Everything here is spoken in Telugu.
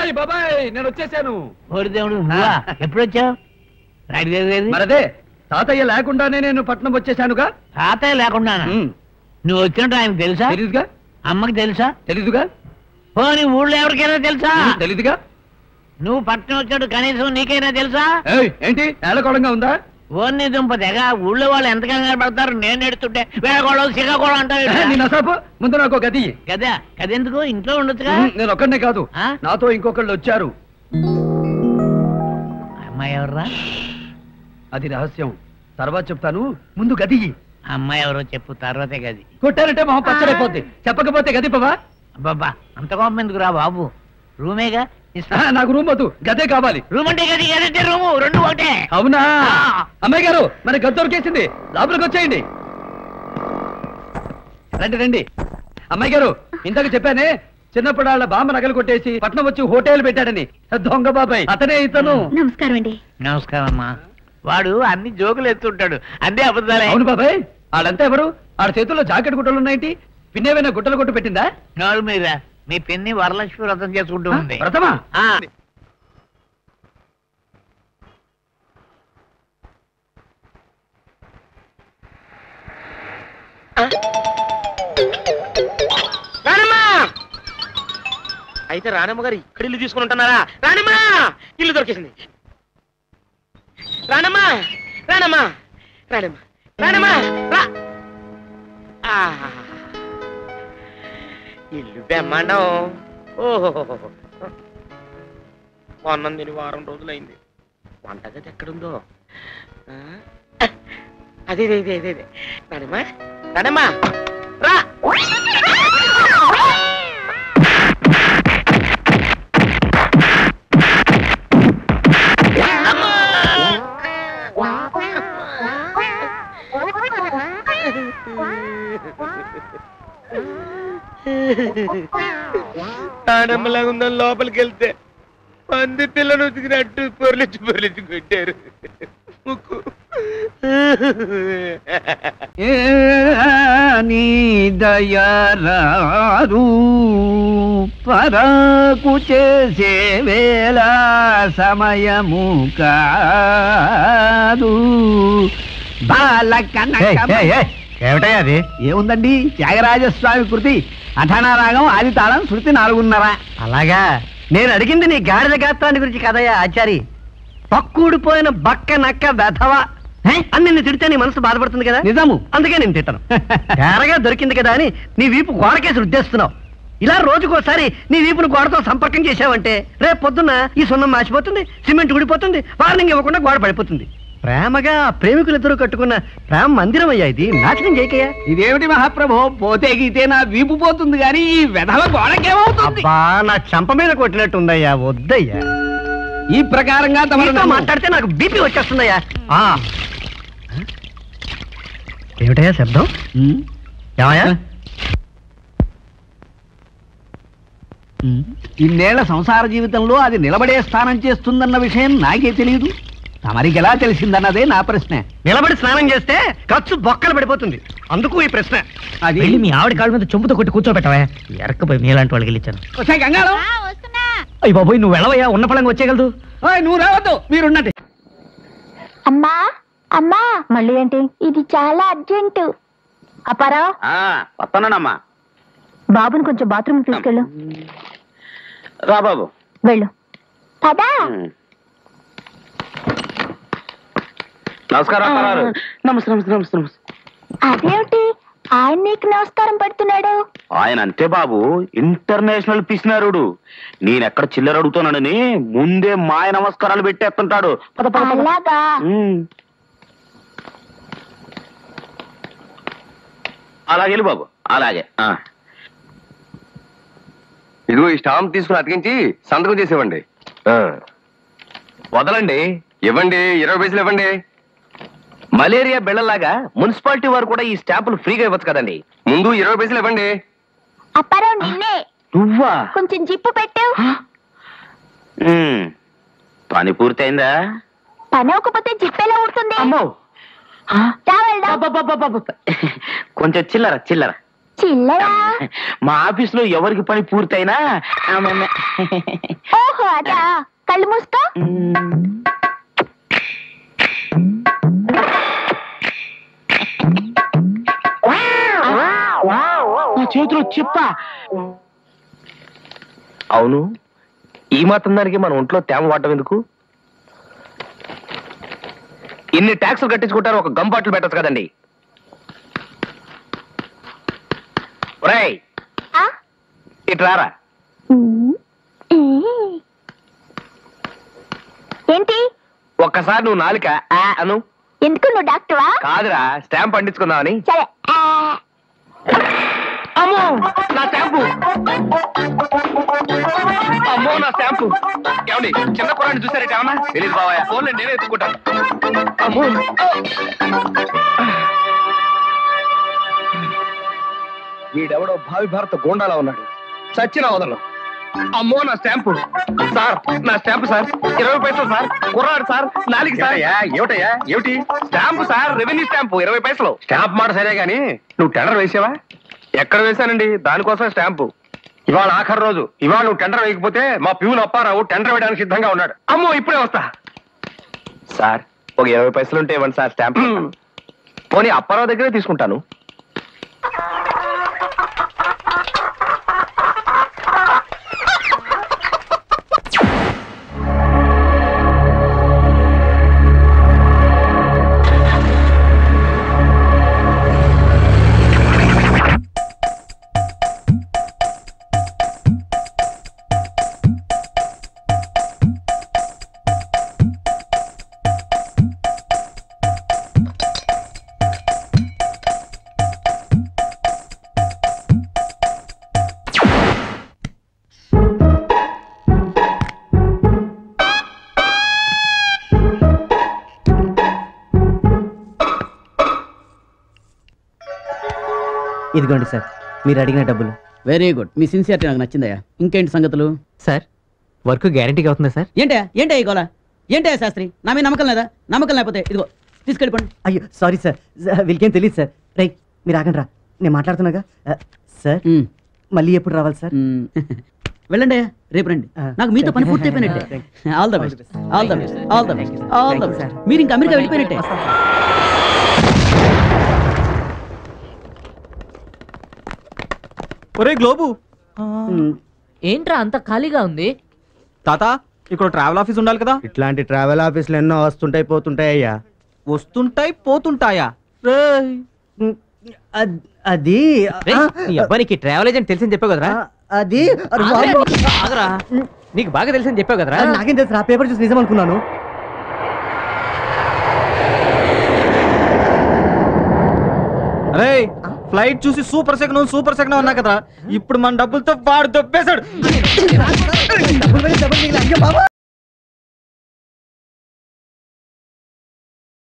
బాబాయ్ బాబాయ్ నేను వచ్చేసాను. దేవుడు ఎప్పుడు వచ్చావు? మరదే తాతయ్య లేకుండానే నేను పట్నం వచ్చేసానుగా. తాతయ్య లేకుండా నువ్వు వచ్చినట్టు ఆయనకు తెలుసా? తెలీదుగా. అమ్మకి తెలుసా? తెలీదుగా. నీ ఊళ్ళో ఎవరికైనా తెలుసా? తెలీదుగా. నువ్వు పట్నం వచ్చినట్టు కనీసం నీకైనా తెలుసా? ఏంటి ఏళ్ళకోళంగా ఉందా? ఓన్ని దుంప తెగ ఊళ్ళో వాళ్ళు ఎంత కంగారు పడతారు. నేను ఎడుతుంటే వేళకోళం సిగకోళం అంటావు. ముందు నాకు గది. గదా గదెందుకు? ఇంట్లో ఉండొచ్చుగా. నేను ఒక్కడనే కాదు, నాతో ఇంకొకళ్ళు వచ్చారు. అమ్మాయి ఎవర్రా? అది రహస్యం, తర్వాత చెప్తాను. ముందు గది. అమ్మాయి ఎవరో చెప్పు, తర్వాతే గది. కొట్టారంటే మొహం పచ్చడైపోద్ది, చెప్పకపోతే గది పవా. అబ్బబ్బా అంత కోపం ఎందుకు రా బాబు, రూమేగా. నాకు రూమ్ వద్దు, గదే కావాలి. రూమ్ అంటే గది, గదంటే రూము, రెండు ఒకటే. అవునా? అమ్మాయి గారు మన గది దొరికేసింది, లోపలికి వచ్చేయండి. రండి రండి. అమ్మాయి గారు ఇంతకు చెప్పానే, చిన్నప్పుడు వాళ్ళ బామ్మ నగలు కొట్టేసి పట్నం వచ్చి హోటల్ పెట్టాడని. దొంగ బాబాయ్ అతనే ఇతను. నమస్కారం అండి. నమస్కారం అమ్మా. వాడు అన్ని జోకులు ఎత్తుంటాడు, అదే అబద్ధాలే. అవును బాబాయ్, ఆడంతా ఎవరు? ఆడ చేతుల్లో జాకెట్ గుట్టలు ఉన్నాయేంటి? పిన్నేమైనా గుట్టలు కొట్టు పెట్టిందా? నోరు మీద. మీ పిన్ని వరలక్ష్మి వ్రతం చేసుకుంటూ ఉంది. వ్రతమా? రానమ్మా! అయితే రానమ్మ గారు ఇక్కడ ఇల్లు తీసుకుని ఉంటున్నారా? రానమ్మా, ఇల్లు దొరికేసింది. రానమ్మా రానమ్మా రానమ్మా రానమ్మా రా. ఇల్లు బెమ్మండం. ఓహో, అన్నం తిని వారం రోజులైంది. వంటగది ఎక్కడుందో? అదే అదే అదే అదే. రానమ్మా రానమ్మా రా. ఆడమ్మలాగా ఉందని లోపలికి వెళ్తే పంది పిల్లను ఉతికినట్టు పొరలిచ్చి పొరలిచ్చి కొట్టారు. ముక్కు నీ దయరారు పరకు చేసే వేళ సమయము కాదు. ఏమిటయ్యా అది? ఏముందండి, త్యాగరాజస్వామి కృతి, అఠానారాగం, ఆది తాళం, శృతి 4:30. అలాగా? నేను అడిగింది నీ గాడిద గాత్రాన్ని గురించి కదయ్యా ఆచారి. పక్కూడిపోయిన బక్క నక్క వెధవ అని నిన్ను తిడితే నీ మనసు బాధపడుతుంది కదా. నిజము, అందుకే నేను తిట్టను. తేరగా దొరికింది కదా అని నీ వీపు గోడకేసి రుద్దేస్తున్నావు. ఇలా రోజుకోసారి నీ వీపును గోడతో సంపర్కం చేసావంటే రేపు పొద్దున్న ఈ సున్నం మాసిపోతుంది, సిమెంట్ ఊడిపోతుంది, వార్నింగ్ ఇవ్వకుండా గోడ పడిపోతుంది. ప్రేమగా ప్రేమికులిద్దరూ కట్టుకున్న ప్రేమ మందిరం అయ్యా ఇది, నాశనం చేయకయ్యా. ఇదేమిటి మహాప్రభు, పోతే గీతే నా వీపు పోతుంది కానీ ఈ వెధవ గోడకేమవుతుంది? నా చంప మీద కొట్టినట్టుందయ్యా, వద్దయ్యా. ఈ ప్రకారంగా తమతో మాట్లాడితే నాకు బీపీ వచ్చేస్తుందయ్యా. ఏమిటయ్యా శబ్దం? ఏమయ్యా? ఇన్నేళ్ల సంసార జీవితంలో అది నిలబడే స్థానం చేస్తుందన్న విషయం నాకే తెలియదు. తమరికి ఎలా తెలిసిందన్నదే నా ప్రశ్న. నిలబడి స్నానం చేస్తే ఖర్చు బొక్కలు పడిపోతుంది, అందుకు ఈ ప్రశ్న. అది మీ ఆవిడ కాళ్ళ మీద చెంపుతో కొట్టి కూర్చోబెట్టవా? ఎరకపోయి మీలాంటి వాళ్ళకి వెళ్ళిచ్చాను. అయ్యి బాబోయ్, నువ్వు వెళ్ళవయ్యా, ఉన్న పళంగా వచ్చేయగలదు. నువ్వు రావద్దు, మీరున్నది. అమ్మా అమ్మా, మళ్ళీ ఏంటి? ఇది చాలా అర్జెంటు. అపారా వస్తున్నానమ్మా. బాబుని కొంచెం బాత్రూమ్ తీసుకెళ్ళు. రా బాబు, వెళ్ళు. పదా. నమస్కారం. నమస్తే నమస్తే నమస్తే నమస్తే. అదేమిటి ఆయన నీకు నమస్కారం పెడుతున్నాడు? ఆయన అంతే బాబు, ఇంటర్నేషనల్ పిసినారుడు. నేనెక్కడ చిల్లర అడుగుతానని ముందే మాయ నమస్కారాలు పెట్టేస్తుంటాడు. అలాగా? అలాగే బాబు, అలాగే. ఇదిగో ఈ స్టాంప్ తీసుకుని అతికించి సంతకం చేసేవ్వండి. వదలండి, ఇవ్వండి, 20 పైసలు ఇవ్వండి. మలేరియా బిళ్ళలాగా మున్సిపాలిటీ వారు కూడా ఈ స్టాంపులు ఫ్రీగా ఇవ్వచ్చు కదండి. ముందు 20 పైసలు ఇవ్వండి. అప్పారావు నిన్నే. నువ్వా? కొంచెం జిప్పు పెట్టావు. పని పూర్తయిందా? పని అవ్వకపోతే జిప్పెలా ఊడుతుంది? అమ్మో, రా వెళ్దాం. కొంచెం చిల్లర చిల్లర. చిల్లరా? మా ఆఫీస్ లో ఎవరికి పని పూర్తయినా ఓహో అదా, కళ్ళు మూసుకో. నా చేతిలో చెప్ప. అవును, ఈ మాత్రం దానికి మన ఒంట్లో తేమ వాడటం ఎందుకు? ఇన్ని ట్యాక్సులు కట్టించుకుంటారు, ఒక గమ్ బాటిల్ పెట్టచ్చు కదండి. ఒరేయ్, ఆ? ఇటు రారా. ఏంటి? ఒక్కసారి నువ్వు నాలుక ఆ అను. ఎందుకు, నువ్వు డాక్టర్వా? కాదురా, స్టాంప్ పండించుకుందామని. సరే. అమ్మో నా స్టాంపు, అమ్మో నా స్టాంపు. ఏమండి, చిన్న కురాన్ని చూసారేట ఏమన్నా? తెలియదు బావయ్య, ఫోన్ నేనే ఎత్తుకుంటాను. అమ్మో, వీడెవడో భావి భారత గోండాలా ఉన్నాడు, చచ్చిన వదలను. అమ్మో నా స్టాంపు సార్, నా స్టాంపు సార్, 20 పైసలు సార్. కుర్రాడు సార్, నాలుగు సార్. ఏమిటయ్యా, ఏమిటి స్టాంపు సార్? రెవెన్యూ స్టాంపు 20 పైసలు. స్టాంప్ మాట సరే గానీ నువ్వు టెండర్ వేసావా? ఎక్కడ వేశానండి, దానికోసం స్టాంపు. ఇవాళ ఆఖరి రోజు, ఇవాళ నువ్వు టెండర్ వేయకపోతే మా ప్యూన్ అప్పారావు టెండర్ వేయడానికి సిద్ధంగా ఉన్నాడు. అమ్మో ఇప్పుడే వస్తా సార్. ఒక 20 పైసలు ఉంటే ఇవ్వండి సార్ స్టాంప్. పోనీ అప్పారావు దగ్గరే తీసుకుంటాను. ఇదిగోండి సార్, మీరు అడిగిన డబ్బులు. వెరీ గుడ్, మీ సిన్సియారిటీ నాకు నచ్చిందయ్యా. ఇంకేంటి సంగతులు? సార్, వర్క్ గ్యారంటీగా అవుతుందా సార్? ఏంటే ఈ గోలా? ఏంటయ్యా శాస్త్రి, నా మీద నమ్మకం లేదా? నమ్మకం లేకపోతే ఇదిగో తీసుకెళ్ళిపోండి. అయ్యో సారీ సార్, వీళ్ళకేం తెలియదు సార్. రైట్, మీరు ఆగండి రా, నేను మాట్లాడుతున్నాగా. సార్, మళ్ళీ ఎప్పుడు రావాలి సార్? వెళ్ళండి, రేపు రండి. నాకు మీతో పని పూర్తి అయిపోయినట్టే. All the best, all the best, all the best, all the best. మీరు ఇంకా అమెరికా వెళ్ళిపోయినట్టే. ఒరే గ్లోబు, ఏంట్రా అంత ఖాళీగా ఉంది? తాత ఇక్కడ ట్రావెల్ ఆఫీస్ ఉండాలి కదా? ఇట్లాంటి ట్రావెల్ ఆఫీసులు ఎన్నో వస్తుంటాయి పోతుంటాయి అయ్యా. వస్తుంటాయి పోతుంటాయా? అది నీ అబ్బాయికి ట్రావెల్ ఏజెంట్ తెలిసింది చెప్పావు కదరా? అది ఆగరా, నీకు బాగా తెలిసింది చెప్పావు కదరా? నాకేం తెలుసు, ఆ పేపర్ చూసి నిజం అనుకున్నాను. అరే, ఫ్లైట్ చూసి సూపర్ సెకండ్ ఉన్నా కదా, ఇప్పుడు మన డబ్బులతో వాడు దొబ్బేశాడు.